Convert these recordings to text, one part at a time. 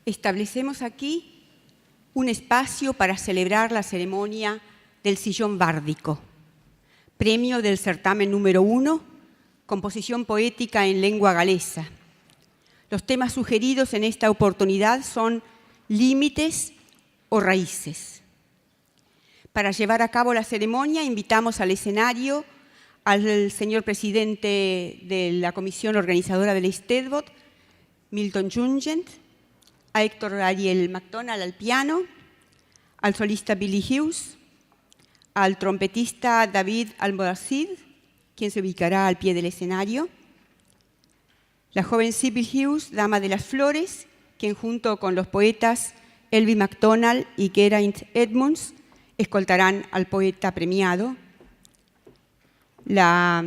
Establecemos aquí un espacio para celebrar la ceremonia del Sillón Bárdico, premio del certamen número 1, composición poética en lengua galesa. Los temas sugeridos en esta oportunidad son límites o raíces. Para llevar a cabo la ceremonia, invitamos al escenario al señor presidente de la comisión organizadora del Eisteddfod, Milton Jungent, a Héctor Ariel McDonald al piano, al solista Billy Hughes, al trompetista David Almodacid, quien se ubicará al pie del escenario, la joven Sybil Hughes, dama de las flores, quien junto con los poetas Elvie MacDonald y Geraint Edmonds escoltarán al poeta premiado. La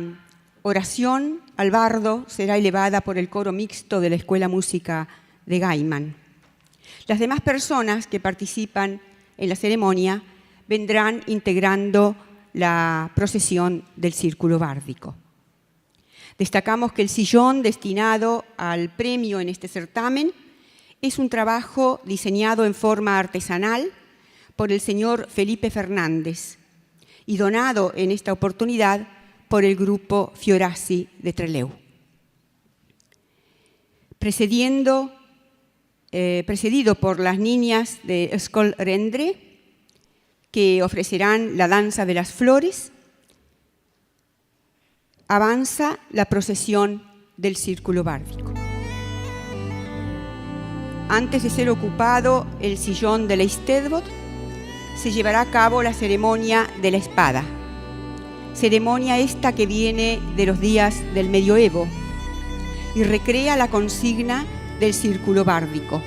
oración al bardo será elevada por el coro mixto de la Escuela Música de Gaiman. Las demás personas que participan en la ceremonia vendrán integrando la procesión del Círculo Bárdico. Destacamos que el sillón destinado al premio en este certamen es un trabajo diseñado en forma artesanal por el señor Felipe Fernández y donado en esta oportunidad por el grupo Fiorazzi de Trelew. Precedido por las niñas de Skol Rendre, que ofrecerán la danza de las flores, avanza la procesión del Círculo Bárdico. Antes de ser ocupado el sillón del Eisteddfod, se llevará a cabo la ceremonia de la espada. Ceremonia esta que viene de los días del medioevo y recrea la consigna del Círculo Bárdico,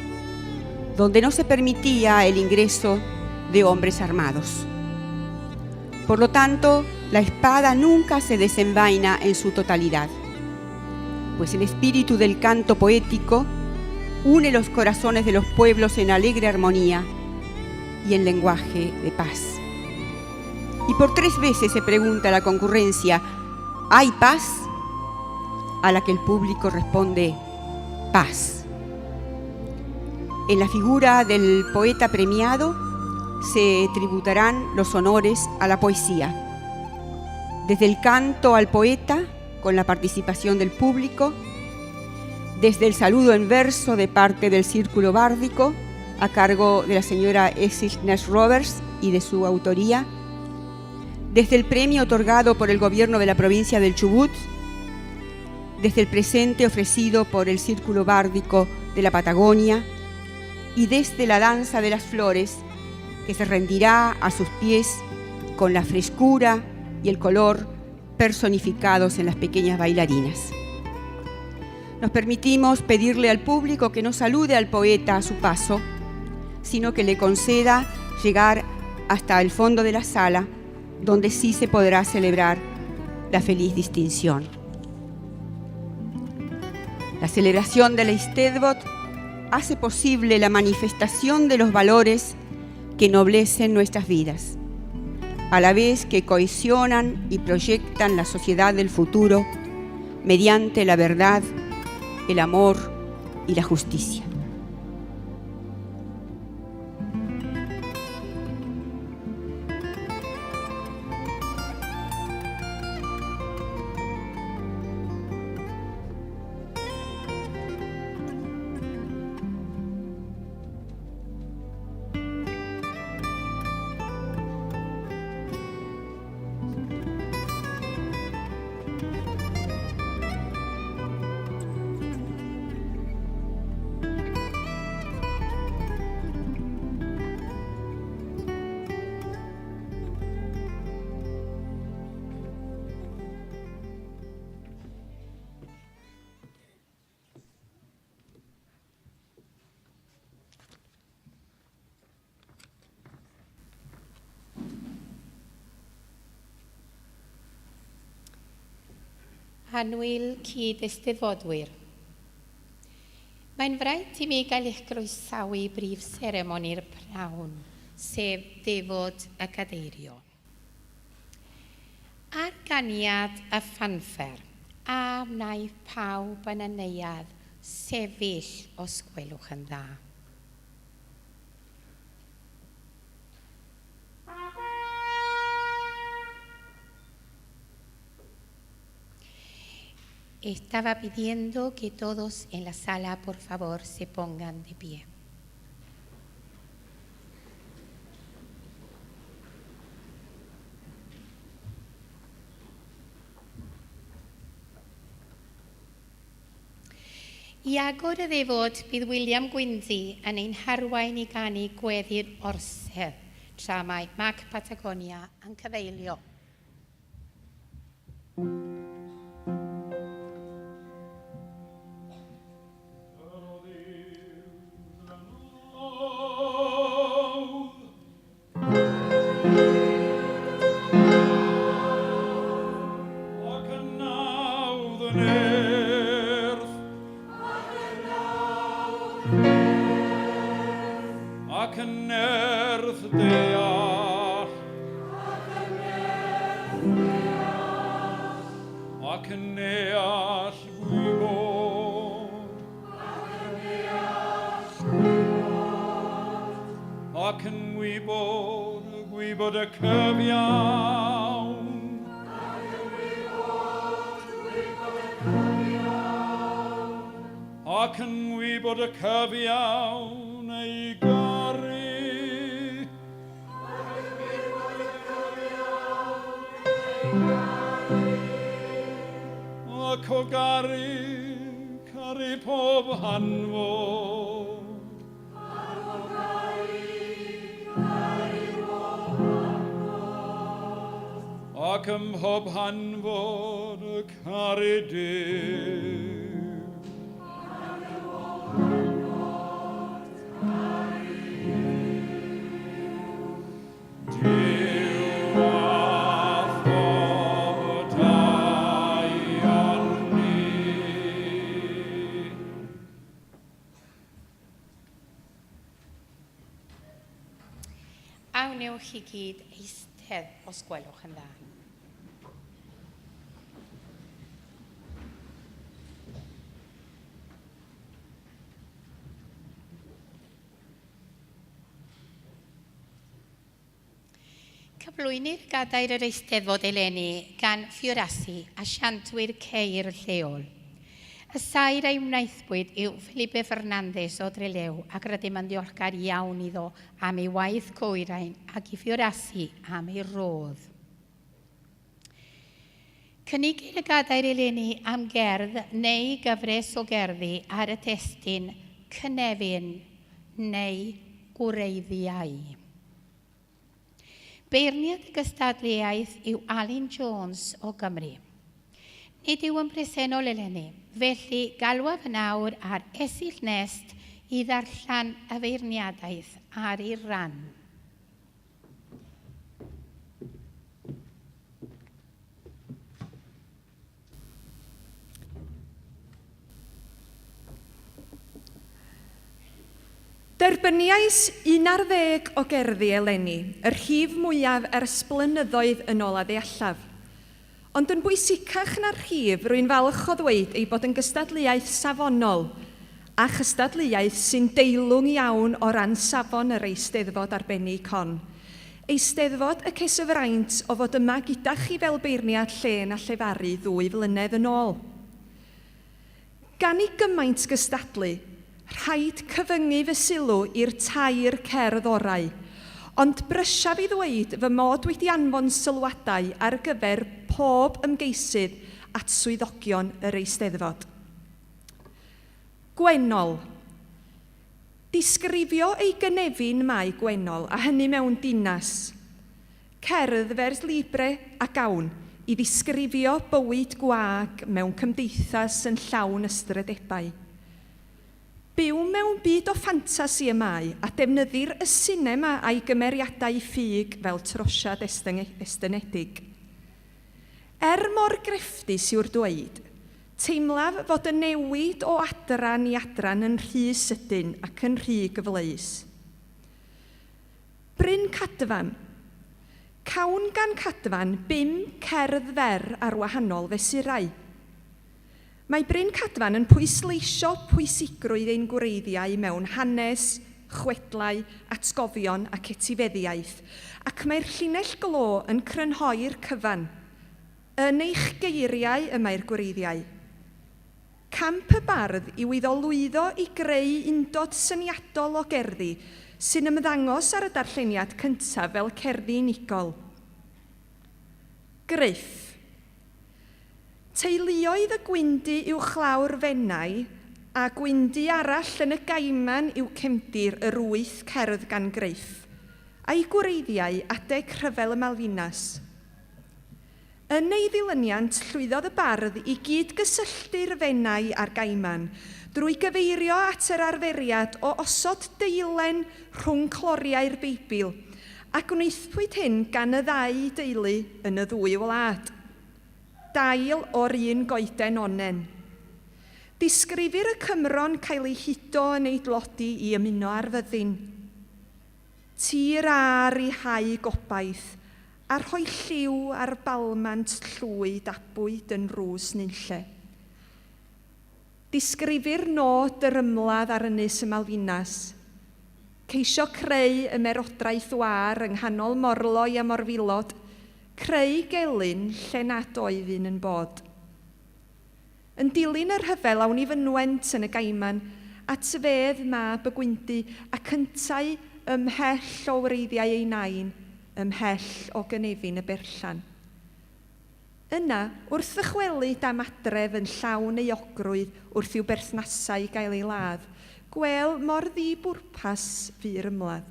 donde no se permitía el ingreso de hombres armados. Por lo tanto, la espada nunca se desenvaina en su totalidad, pues el espíritu del canto poético une los corazones de los pueblos en alegre armonía y en lenguaje de paz. Y por 3 veces se pregunta a la concurrencia: ¿hay paz? A la que el público responde: paz. En la figura del poeta premiado se tributarán los honores a la poesía, desde el canto al poeta con la participación del público, desde el saludo en verso de parte del Círculo Bárdico a cargo de la señora Essie Nash Roberts y de su autoría, desde el premio otorgado por el gobierno de la provincia del Chubut, desde el presente ofrecido por el Círculo Bárdico de la Patagonia y desde la danza de las flores que se rendirá a sus pies con la frescura y el color personificados en las pequeñas bailarinas. Nos permitimos pedirle al público que no salude al poeta a su paso, sino que le conceda llegar hasta el fondo de la sala, donde sí se podrá celebrar la feliz distinción. La celebración del Eisteddfod hace posible la manifestación de los valores que ennoblecen nuestras vidas, a la vez que cohesionan y proyectan la sociedad del futuro mediante la verdad, el amor y la justicia. Anwyl cyd-eisteddfodwyr. Mae'n fraint i mi gael eich groesawu brif seremoni'r prawn, sef Defod y Cadeirio. Ar ganiad y ffanffer, a wnaeth pawb yn y neuadd sefyll os gwelwch yn dda. Estaba pidiendo que todos en la sala, por favor, se pongan de pie. I agor y ddefod, bydd William Gwyndy yn ein harwain i ganu gweddi'r orsedd tra mae Mac Patagonia yn cyfeilio. Ac yn nerth deall, ac yn neall gwybod, ac yn gwybod y cyfiawn, ac yn gwybod y cyfiawn ei garu. Ac o caru pob hanfod. Ac ym mhob hanfod y caru Duw. Awnewch i gyd eistedd os gwelwch yn dda. Cyflwynir gadair yr Eisteddfod eleni gan Fiorasi a siantwyr ceir lleol. Y sair ei wnaethpwyd yw Felipe Fernandez o Drelew ac rydym yn ddiolchgar iawn iddo am ei waith cwyrain ac i Fiorasi am ei rodd. Cynigir y gadair eleni am gerdd neu gyfres o gerddi ar y testun Cynefin neu Gwreiddiau. Beirniad y gystadleuaeth yw Alun Jones o Gymru. Nid yw yn bresennol eleni, felly galwaf yn awr ar Esyll Nest i ddarllen y feirniadaeth ar ei ran. Derbyniais 11 o gerddi eleni, yr rhif mwyaf ers blynyddoedd yn ôl a ddeallaf. Ond yn bwysicach na'r rhif, rwy'n falch o ddweud ei bod yn gystadleuaeth safonol a chystadleuaeth sy'n deilwng iawn o ran safon yr Eisteddfod arbennig hon. Eisteddfod y cesyfraint o fod yma gyda chi fel beirniad llên a llefaru 2 flynedd yn ôl. Gan i gymaint gystadlu, rhaid cyfyngu fy sylw i'r tair cerdd orau, ond brysaf i ddweud fy mod wedi anfon sylwadau ar gyfer pob ymgeisydd at swyddogion yr Eisteddfod. Gwennol. Disgrifio ei gynefin Mae Gwennol, a hynny mewn dinas. Cerdd vers libre a gawn i ddisgrifio bywyd gwag mewn cymdeithas yn llawn ystradebau. Byw mewn byd o ffantasi y Mae a defnyddir y sinema a'i gymeriadau ffug fel trosiad estynedig. Mor grefftus yw'r dweud, teimlaf fod y newid o adran i adran yn rhy sydyn ac yn rhy gyfleus. Bryn Cadfan. Cawn gan Cadfan 5 cerdd fer ar wahanol fesurau. Mae Bryn Cadfan yn pwysleisio pwysigrwydd ein gwreiddiau mewn hanes, chwedlau, atgofion ac etifeddiaeth, ac mae'r llinell glo yn crynhoi'r cyfan. Yn eich geiriau y mae'r gwreiddiau, Camp y bardd yw iddo lwyddo i greu undod syniadol o gerddi sy'n ymddangos ar y darlleniad cyntaf fel cerddi unigol. Gruff. Teuluoedd y gwyndi uwchlaw'r Fennau a gwyndi arall yn y Gaiman yw cefndir yr 8 cerdd gan Gruff, a'i gwreiddiau adeg rhyfel y Malvinas. Yn ei ddilyniant, llwyddodd y bardd i gyd gysylltu'r Fennau a'r Gaiman drwy gyfeirio at yr arferiad o osod deilen rhwng cloriau'r Beibl ac wnaethpwyd hyn gan y ddau deulu yn y ddwy wlad. Dail o'r un goeden onen. Disgrifir y Cymro'n cael ei hudo yn ei dlodi i ymuno ar fyddin. Tir ar i hau gobaith, a rhoi lliw ar balmant llwyd a bwyd yn rws nunlle. Disgrifir nod yr ymladd ar ynys y Malvinas. Ceisio creu ymerodraeth war yng nghanol Morloi a Morfilod, creu gelyn lle nad oedd un yn bod. Yn dilyn yr rhyfel awn i fynwent yn y Gaiman, at fedd mab y gwyndi a cyntau ymhell o wreiddiau ei nain, ymhell o gynefin y berllan. Yna, wrth ddychwelu dam adref yn llawn euogrwydd wrth i'w berthnasau gael ei ladd, gwel mor ddibwrpas fu'r ymladd.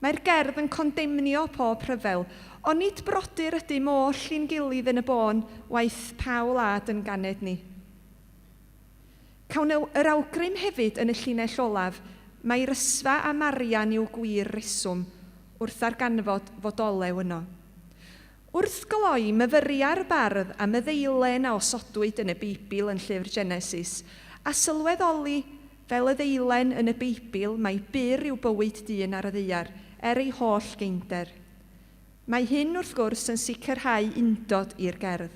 Mae'r gerdd yn condemnio pob rhyfel, ond nid brodyr ydy moll i'n gilydd yn y bôn waith pa wlad yn ganed ni. Cawn yr awgrym hefyd yn y llinell olaf, mae'r ysfa a Marian yw gwir reswm wrth arganfod fodolew yno. Wrth gloi myfyria'r bardd am y ddeilen a osodwyd yn y Beibl yn llyfr Genesis, a sylweddoli fel y ddeilen yn y Beibl mae byr yw bywyd dyn ar y ddaear, ei holl geinder. Mae hyn wrth gwrs yn sicrhau undod i'r gerdd.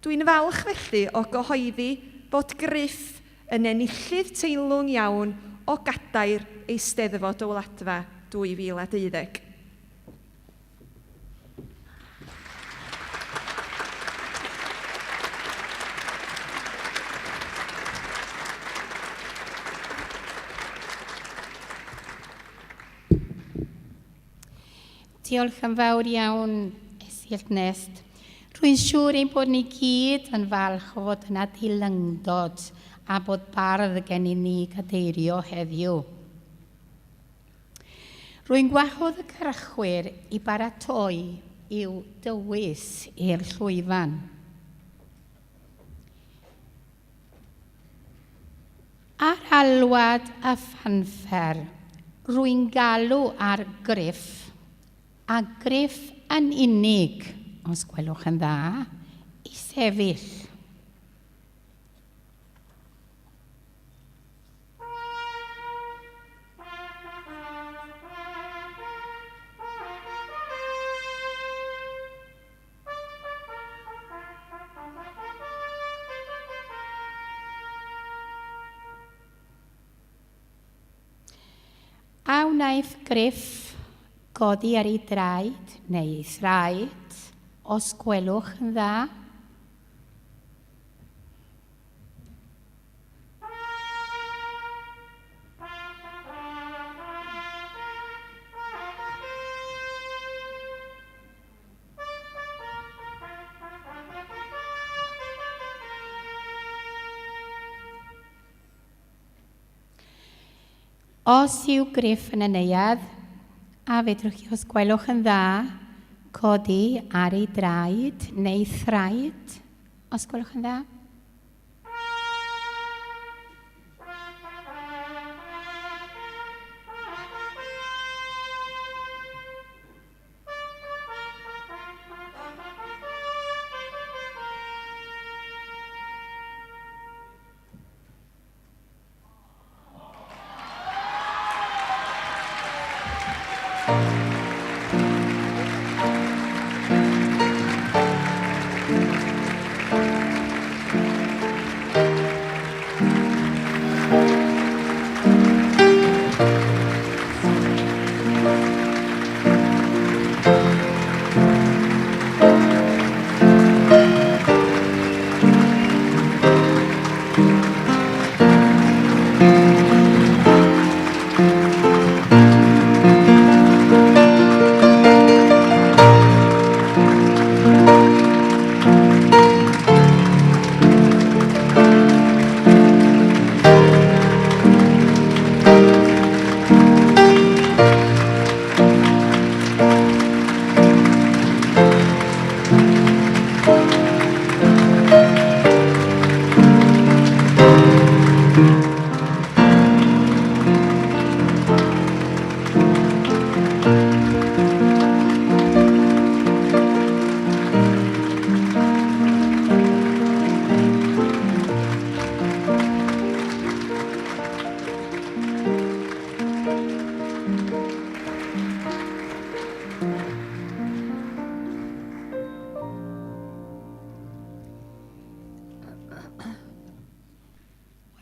Dwi'n falch felly o gyhoeddi bod Gruff yn enillydd teilwng iawn o gadair Eisteddfod y Wladfa 2012. Diolch yn fawr iawn, Esyll Nest. Rwy'n siŵr ein bod ni gyd yn falch o fod yna dilyngdod a bod bardd gen i ni gadeirio heddiw. Rwy'n gwahodd y cyrchwyr i baratoi i'w dywys i'r llwyfan. Ar alwad a phanffer, rwy'n galw ar Gruff, a Gruff yn unig, os gwelwch yn dda, i sefyll. A wnaeth Gruff godi ar ei draed neu ei thraed, os gwelwch yn dda. Os yw Gruff yn y neuadd, a fedrwch chi, os gwelwch yn dda, codi ar ei draed neu thraed, os gwelwch yn dda.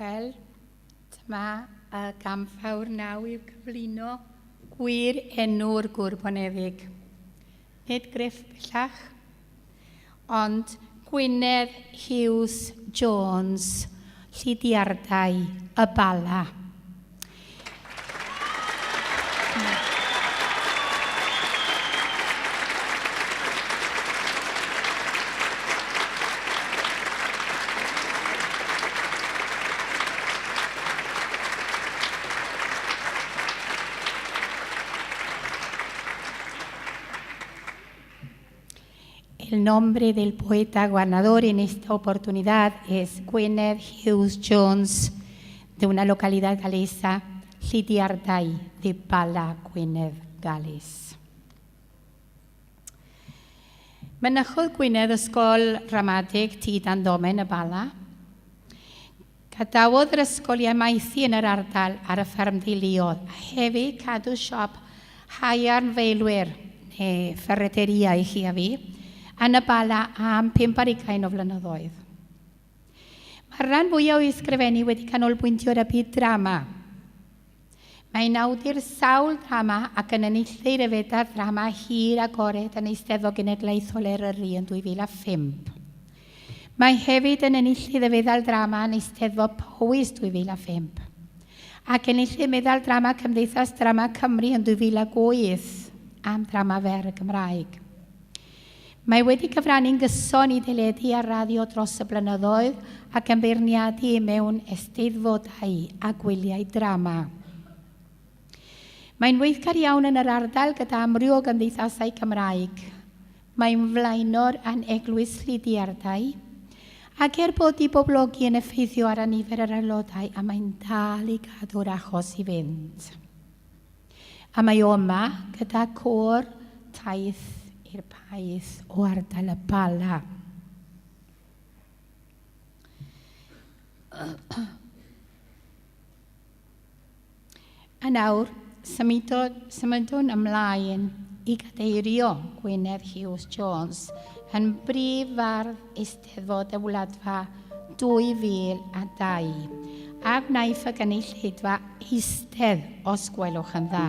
Wel, dyma y gamfawr naw i'w cyflwyno gwir enw'r Gwrboneddig. Nid Griff bellach, ond Gwynedd Hughes Jones, Llydiardau y Bala. El nombre del poeta ganador en esta oportunidad es Gwynedd Hughes Jones, de una localidad galesa, Llydiardau de Bala, Gwynedd, Gales. Mynychodd Gwynedd ysgol ramadeg Tŷ Dan Domen y Bala. Gadawodd yr ysgol i amaethu yn yr ardal ar y fferm deuluodd, a hefyd cadw siop haearn feilwyr neu ferreteria i chi a fi, yn y Bala am 50 o flynyddoedd. Mae'r rhan fwyaf o'i ysgrifennu wedi canolbwyntio ar y byd drama. Mae'n awdur sawl drama ac yn enillydd rhyfeddau drama hir agored yn Eisteddfod Genedlaethol Eryri yn 2005. Mae hefyd yn enillydd feddal drama yn Eisteddfod Powys 2005 ac enillydd meddal drama Cymdeithas Drama Cymru yn 2008 am drama fer y Gymraeg. Mae wedi cyfrannu'n gyson i deledu ar radio dros y blynyddoedd ac yn beirniadu mewn eisteddfodau a gwyliau drama. Mae'n weithgar iawn yn yr ardal gyda amryw o gymdeithasau Cymraeg. Mae'n flaenor yn Eglwys Llydiardau ac bod i boblogi yn effeithio ar nifer yr aelodau a mae'n dal i gadw'r achos i fynd. A mae o yma gyda côr taith i'r paith o ardal y Bala. A nawr, symudwn ymlaen i gadeirio Gwynedd Hughes Jones yn brif fardd Eisteddfod y Wladfa 2002 a wnaeth y gynulleidfa eistedd os gwelwch yn dda.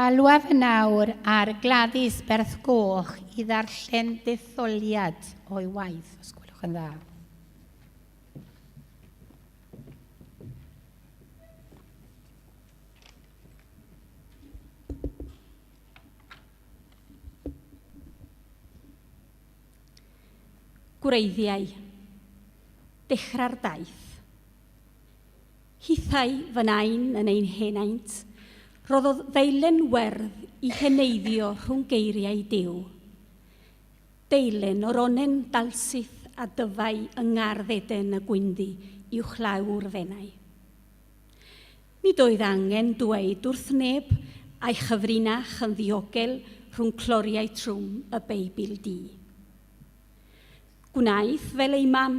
Galwaf yn awr ar Gladys Berth Goch i ddarllen detholiad o'i waith, os gwelwch yn dda. Gwreiddiau, dechrau'r daith. Hithau fy nain yn ein henaint, roddodd ddeilen werdd i heneiddio rhwng geiriau Duw. Deilen o'r onen dalsyth a dyfau yng ngarddeden y gwyndi uwchlaw'r fennau. Nid oedd angen dweud wrth neb a'i chyfrinach yn ddiogel rhwng cloriau trwm y Beibl du. Gwnaeth fel ei mam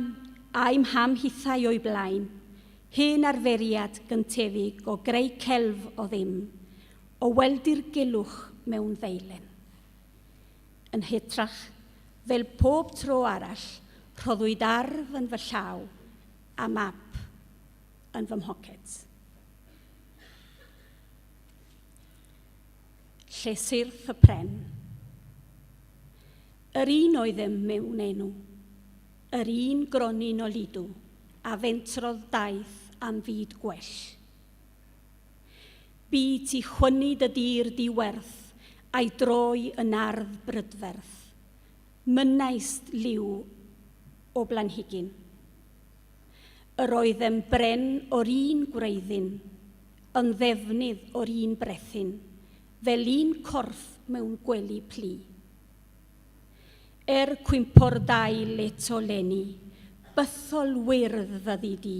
a'i mham hithau o'i blaen, hen arferiad gyntefig o greu celf o ddim, o weldi'r gilwch mewn ddeilen. Yn hytrach, fel pob tro arall, rhoddwyd arf yn fy llaw a map yn fy mhoced. Llesyrth y pren. Yr un oeddem mewn enw, yr un gronyn o lidw, a fentrodd daeth am fyd gwell. Byd ti chwynu dy dir diwerth, a'i droi yn ardd brydferth. Mynaist liw o blanhigyn. Yr oeddem bren o'r un gwreiddyn, yn ddefnydd o'r un brethyn, fel un corff mewn gwely pli. Cwympo'r dau leto leni, bythol wyrdd fyddi di,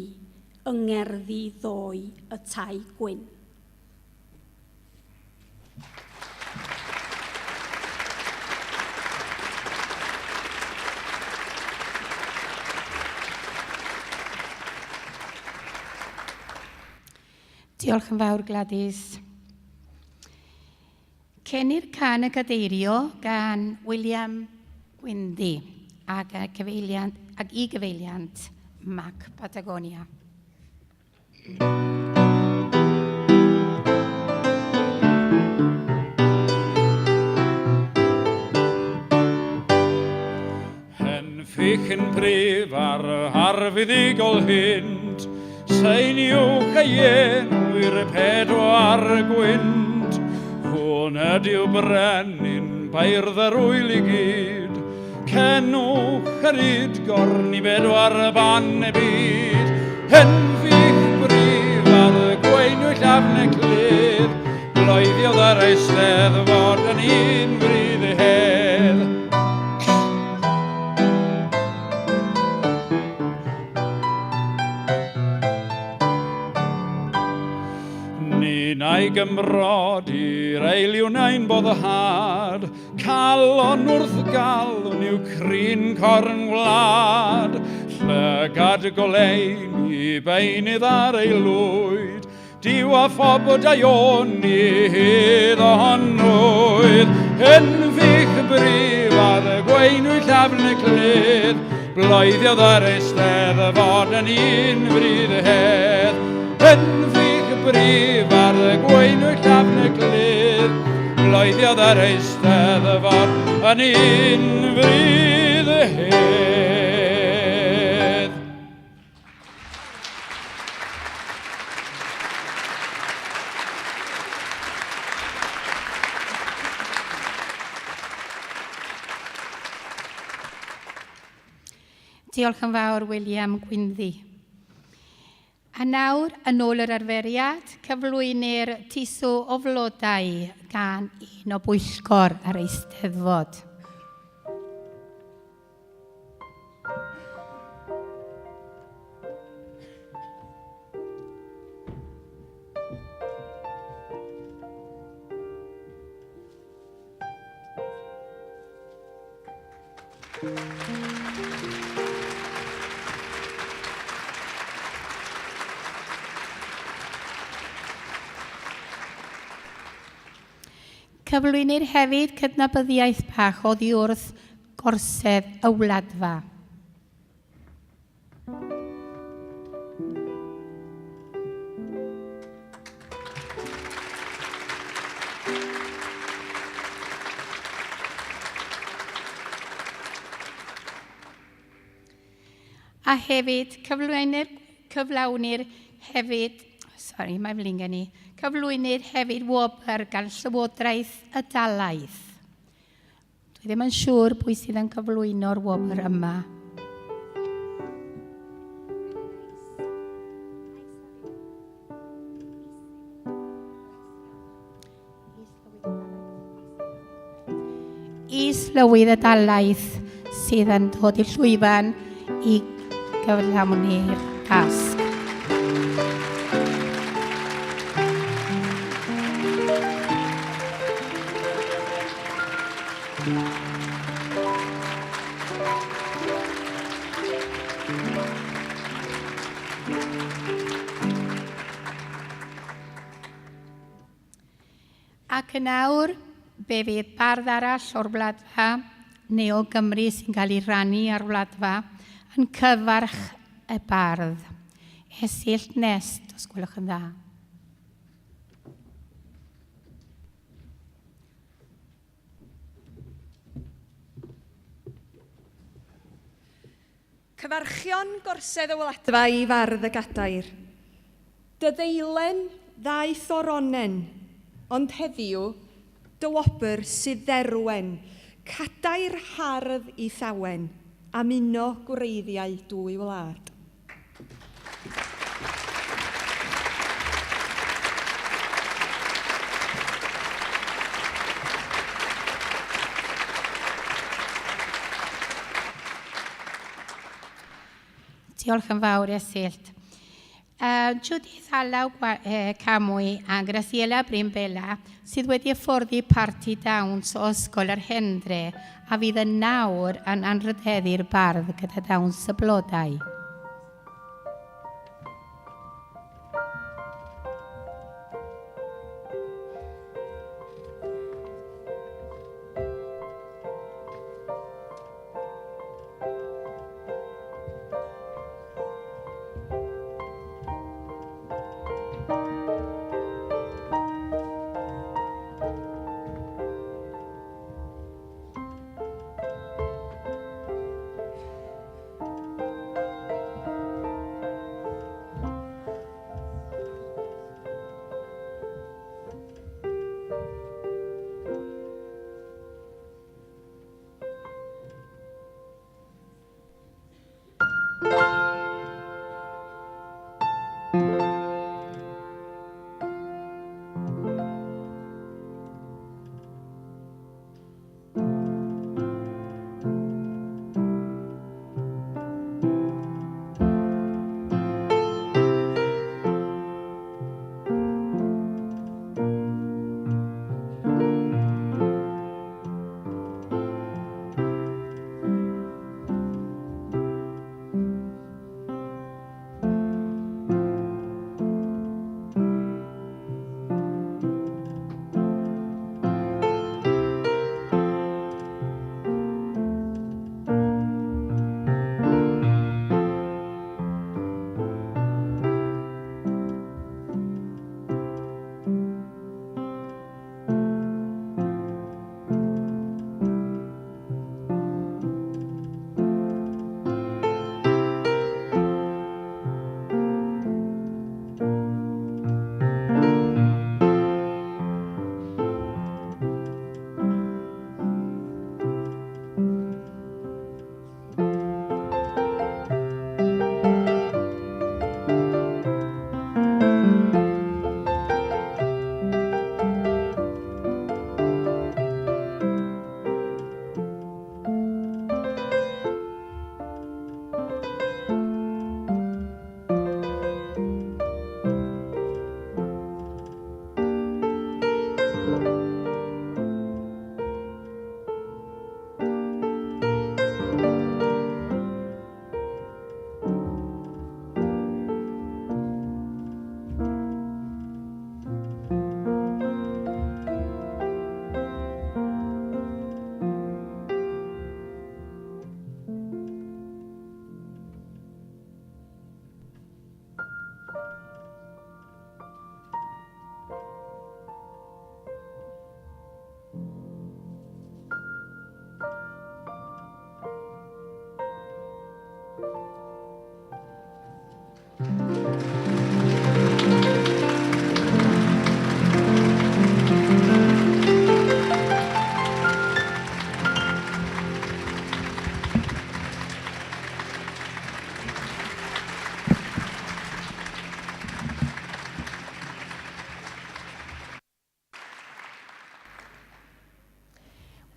yng ngerddi ddoi y tai gwyn. Diolch yn fawr, Gladys. Cenir can y gadeirio gan William Gwyndy ac i gyfeiliant Mac Patagonia. Henffych yn brif ar harfuddigol hynt, Sain uwch ei enwyr pedwar gwynt, hwn ydyw brenin bairdd yr wyl i gyd, cenwch yr udgorn i bedwar ban y byd. Henffych brif ar y gweinwyll afne clydd, bloeddiodd yr Eisteddfod yn un bryd y hedd. Neu gymrod i'r eiliwn ein boddhad, calon wrth galon i'w crin corn wlad, llygad golein i beinydd ar ei lwyd, diw a phobod a ioni hydd ohonwyd. Henffych brif ar y gweinwyll afn y clydd, bloeddiodd yr Eisteddfod yn un bryd y hedd. Henffych brif ar y gweinwyll afn y clydd, bloeddiodd yr Eisteddfod yn un bryd y hedd. Diolch yn fawr, William Gwyndy. A nawr, yn ôl yr arferiad, cyflwynir tisw o flodau gan un o bwyllgor yr Eisteddfod. Cyflwynir hefyd cydnabyddiaeth bach oddi wrth gorsedd y wladfa. A hefyd cyflawni'r hefyd, cyflwynir hefyd wobr gan Llywodraeth y Dalaith. Dwi ddim yn siŵr pwy sydd yn cyflwyno'r wobr yma. Is-lywydd y Dalaith sydd yn dod i'r llwyfan i gyflawni'r dasg. Ac yn awr, be fydd bardd arall o'r wladfa neu o Gymru sy'n cael ei rannu ar wladfa yn cyfarch y bardd. Esyll Nest, os gwelwch yn dda. Cyfarchion gorsedd y weladfa i fardd y gadair. Dy ddeilen ddaeth o'r onen, ond heddiw dy wobr sydd dderwen, cadair hardd i thawen, am uno gwreiddiau dwy wlad. Diolch yn fawr Esyll. Judith Alaw Camwy a Graciela Brimbela sydd wedi hyfforddi Parti Dawns o Ysgol yr Hendre a fydd yn nawr yn anrhydeddu'r bardd gyda dawns y blodau.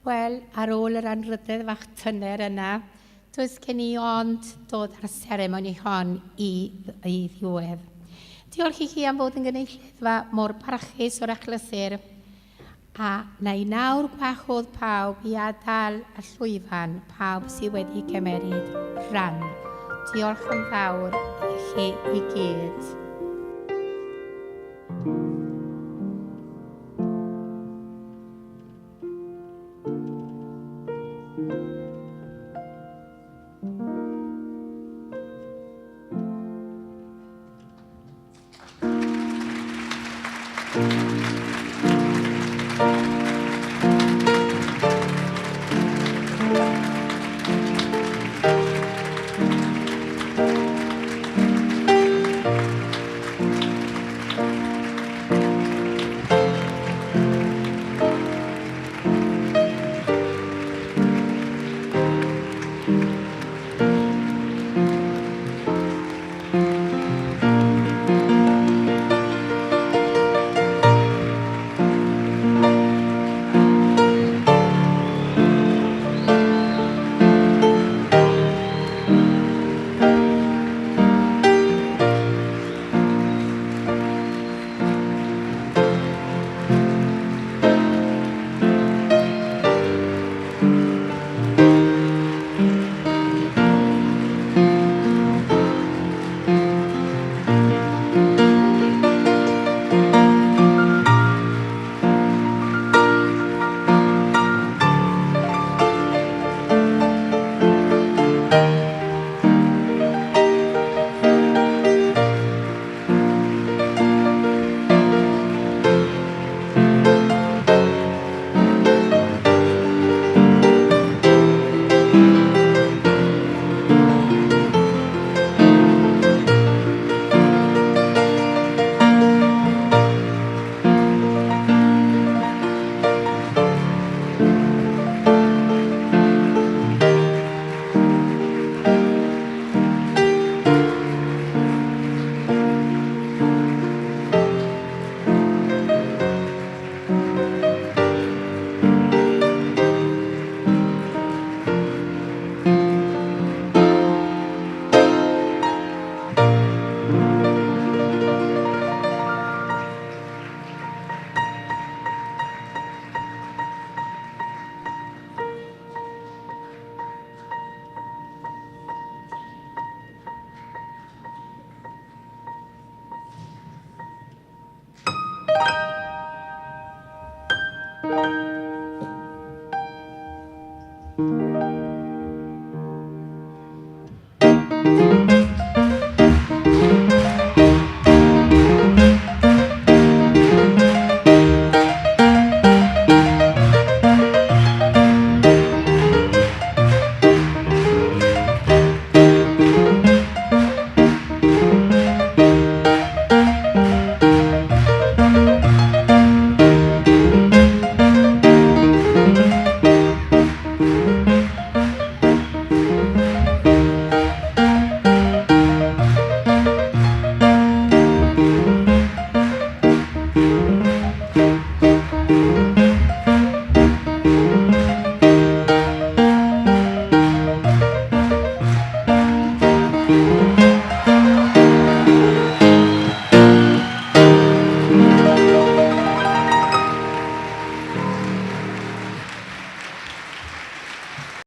Wel, ar ôl yr anrhydedd fach tyner yna, does gen i ond dod ar seremoni hon i ddiwedd. Diolch i chi am fod yn gynulleidfa mor barchus o'r achlysur, a na i nawr gwahodd pawb i adael y llwyfan, pawb sydd wedi cymeryd rhan. Diolch yn fawr i chi i gyd.